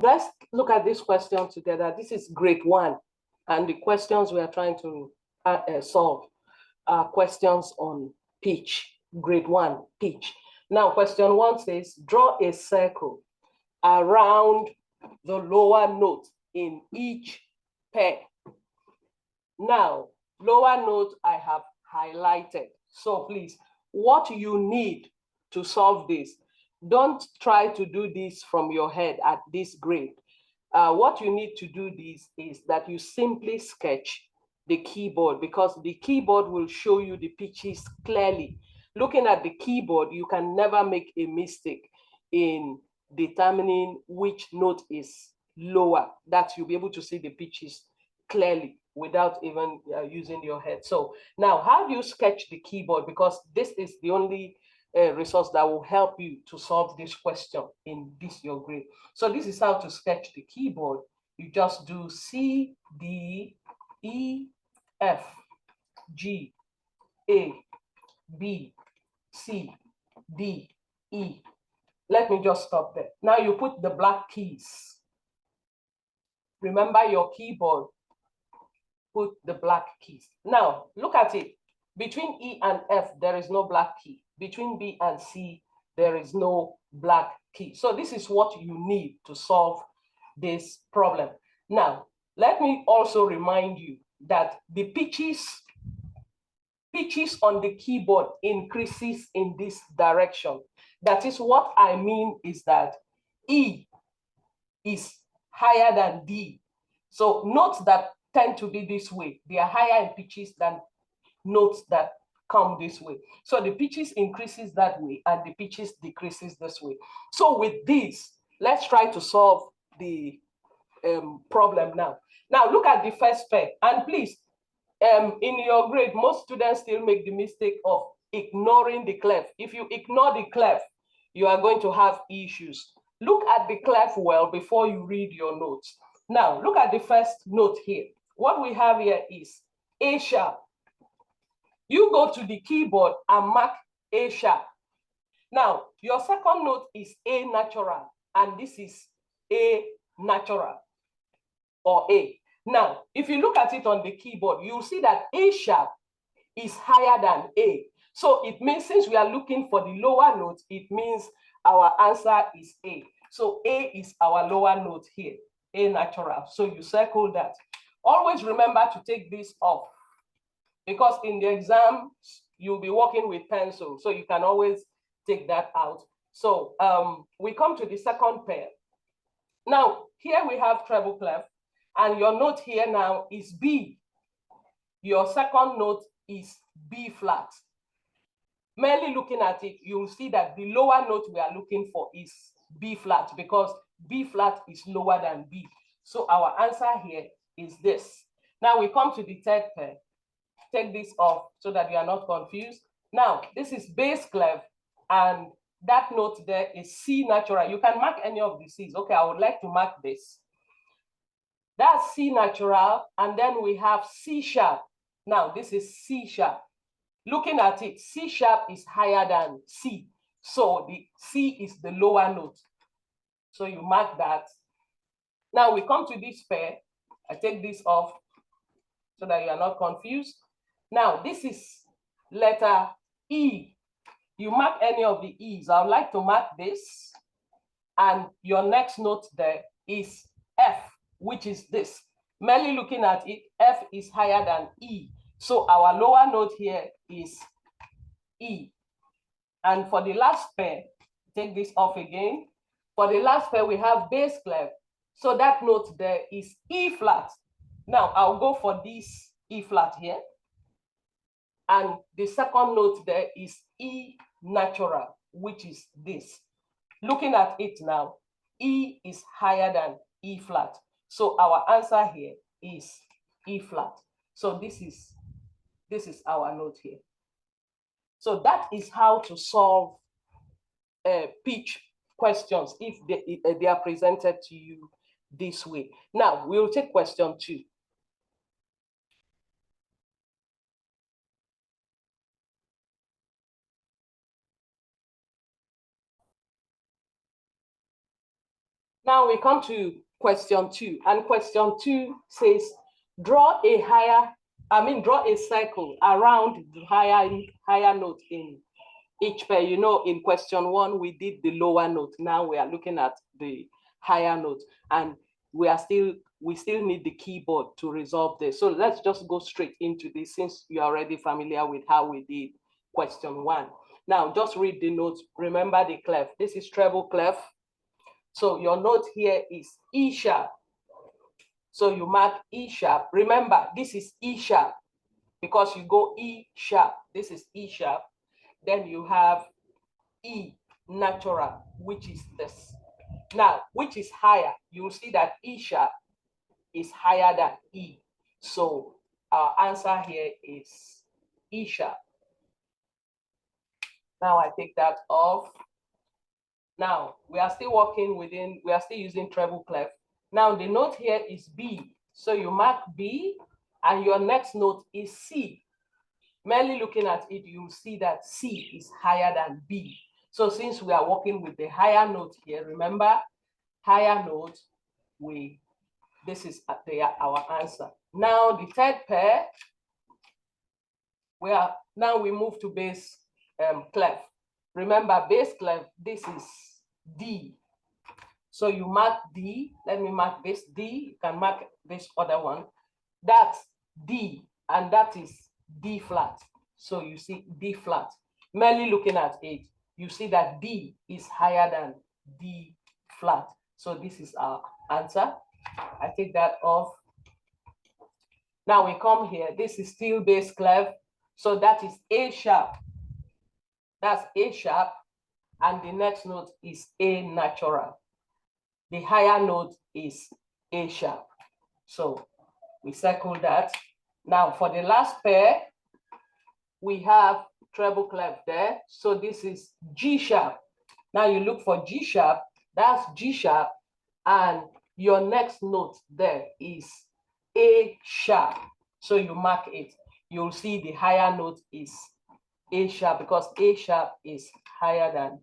let's look at this question together. This is grade 1, and the questions we are trying to solve are questions on pitch, grade 1, pitch. Now, question 1 says, draw a circle around the lower note in each pair. Now, lower note I have highlighted. So please, what you need to solve this, don't try to do this from your head at this grade. What you need to do this is that you simply sketch the keyboard, because the keyboard will show you the pitches clearly. Looking at the keyboard, you can never make a mistake in determining which note is lower. That you'll be able to see the pitches clearly without even using your head. So now, how do you sketch the keyboard? Because this is the only resource that will help you to solve this question in this your grade. So this is how to sketch the keyboard. You just do C, D, E, F, G, A, B, C, D, E. Let me just stop there. Now you put the black keys. Remember your keyboard, put the black keys. Now look at it. Between E and F, there is no black key. Between B and C, there is no black key. So this is what you need to solve this problem. Now, let me also remind you that the pitches on the keyboard increases in this direction. That is what I mean is that E is higher than D. So notes that tend to be this way, they are higher in pitches than notes that come this way. So the pitches increases that way and the pitches decreases this way. So with this, let's try to solve the problem now. Now look at the first pair, and please, in your grade, most students still make the mistake of ignoring the clef. If you ignore the clef, you are going to have issues. Look at the clef well before you read your notes. Now look at the first note here. What we have here is A sharp. You go to the keyboard and mark A sharp. Now, your second note is A natural, and this is A natural, or A. Now, if you look at it on the keyboard, you'll see that A sharp is higher than A. So it means, since we are looking for the lower note, it means our answer is A. So A is our lower note here, A natural. So you circle that. Always remember to take this off, because in the exam, you'll be working with pencil, so you can always take that out. So we come to the second pair. Now, here we have treble clef, and your note here now is B. Your second note is B flat. Merely looking at it, you'll see that the lower note we are looking for is B flat, because B flat is lower than B. So our answer here is this. Now we come to the third pair. Take this off so that you are not confused. Now, this is bass clef, and that note there is C natural. You can mark any of the C's. Okay, I would like to mark this. That's C natural, and then we have C sharp. Now, this is C sharp. Looking at it, C sharp is higher than C. So the C is the lower note. So you mark that. Now we come to this pair. I take this off so that you are not confused. Now, this is letter E. You mark any of the E's. I would like to mark this. And your next note there is F, which is this. Merely looking at it, F is higher than E. So our lower note here is E. And for the last pair, take this off again. For the last pair, we have bass clef. So that note there is E flat. Now, I'll go for this E flat here. And the second note there is E natural, which is this. Looking at it now, E is higher than E flat. So our answer here is E flat. So this is our note here. So that is how to solve pitch questions if they are presented to you this way. Now, we'll take question 2. Now we come to question 2, and question 2 says, draw a circle around the higher note in each pair. You know, in question 1, we did the lower note. Now we are looking at the higher note, and we still need the keyboard to resolve this. So let's just go straight into this, since you're already familiar with how we did question 1. Now just read the notes. Remember the clef. This is treble clef. So your note here is E sharp. So you mark E sharp. Remember, this is E sharp because you go E sharp. This is E sharp. Then you have E natural, which is this. Now, which is higher? You'll see that E sharp is higher than E. So our answer here is E sharp. Now I take that off. Now we are still working within, we are still using treble clef. Now the note here is B. So you mark B, and your next note is C. Merely looking at it, you'll see that C is higher than B. So since we are working with the higher note here, remember, higher note, this is our answer. Now the third pair, now we move to bass clef. Remember, bass clef, this is D. So you mark D. Let me mark this D. You can mark this other one. That's D, and that is D flat. So you see D flat. Merely looking at it, you see that D is higher than D flat. So this is our answer. I take that off. Now we come here. This is still bass clef. So that is A sharp. That's A sharp. And the next note is A natural. The higher note is A sharp. So we circle that. Now for the last pair, we have treble clef there. So this is G sharp. Now you look for G sharp, that's G sharp, and your next note there is A sharp. So you mark it. You'll see the higher note is A sharp because A sharp is higher than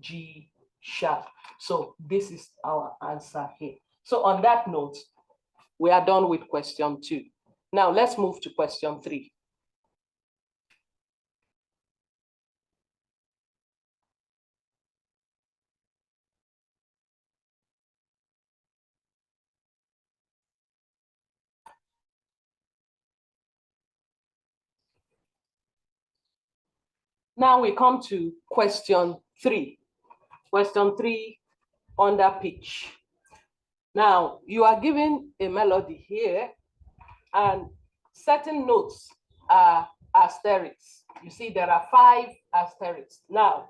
G sharp. So this is our answer here. So on that note, we are done with question 2. Now let's move to question 3. Now we come to question 3. Question 3, under pitch. Now you are given a melody here, and certain notes are asterisks. You see there are 5 asterisks. Now,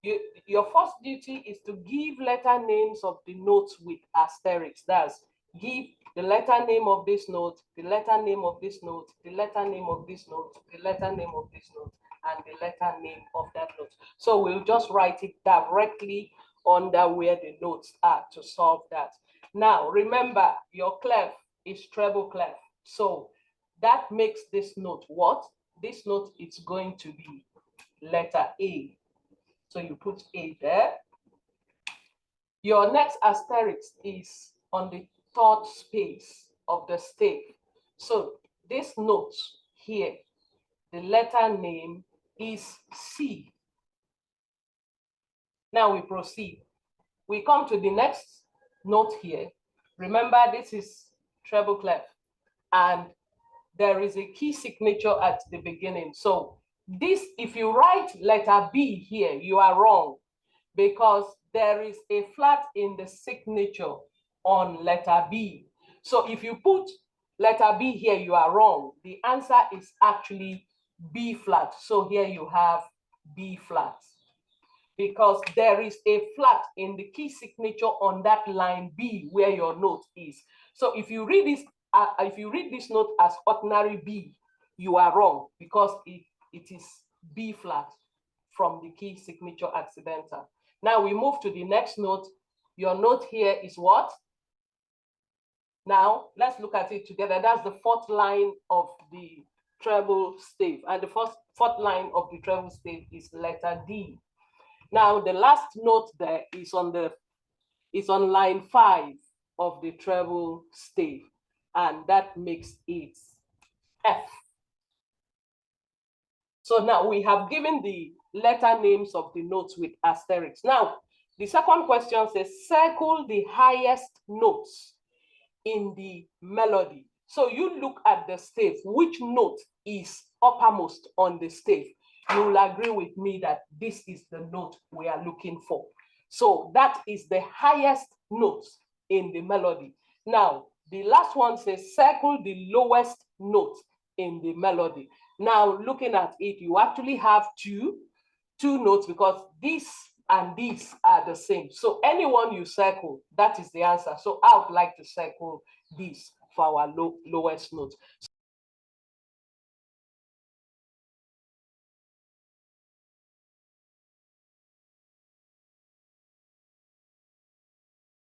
your first duty is to give letter names of the notes with asterisks. That's give the letter name of this note, the letter name of this note, the letter name of this note, the letter name of this note, and the letter name of that note. So we'll just write it directly under where the notes are to solve that. Now, remember, your clef is treble clef. So that makes this note what? This note is going to be letter A. So you put A there. Your next asterisk is on the third space of the stave. So this note here, the letter name is C. Now we proceed. We come to the next note here. Remember, this is treble clef, and there is a key signature at the beginning. So this, if you write letter B here, you are wrong, because there is a flat in the signature on letter B. So if you put letter B here, you are wrong. The answer is actually B flat. So here you have B flat, because there is a flat in the key signature on that line B where your note is. So if you read this note as ordinary B, you are wrong, because it is B flat from the key signature accidental. Now we move to the next note. Your note here is what? Now let's look at it together. That's the 4th line of the treble stave, and the fourth line of the treble stave is letter D. Now the last note there is on the It's on line 5 of the treble stave, and that makes it F. So now we have given the letter names of the notes with asterisks. Now, the second question says, circle the highest notes in the melody. So you look at the stave, which note is uppermost on the stave? You will agree with me that this is the note we are looking for. So that is the highest note in the melody. Now, the last one says circle the lowest note in the melody. Now, looking at it, you actually have two notes because this and these are the same. So anyone you circle, that is the answer. So I would like to circle this for our lowest note.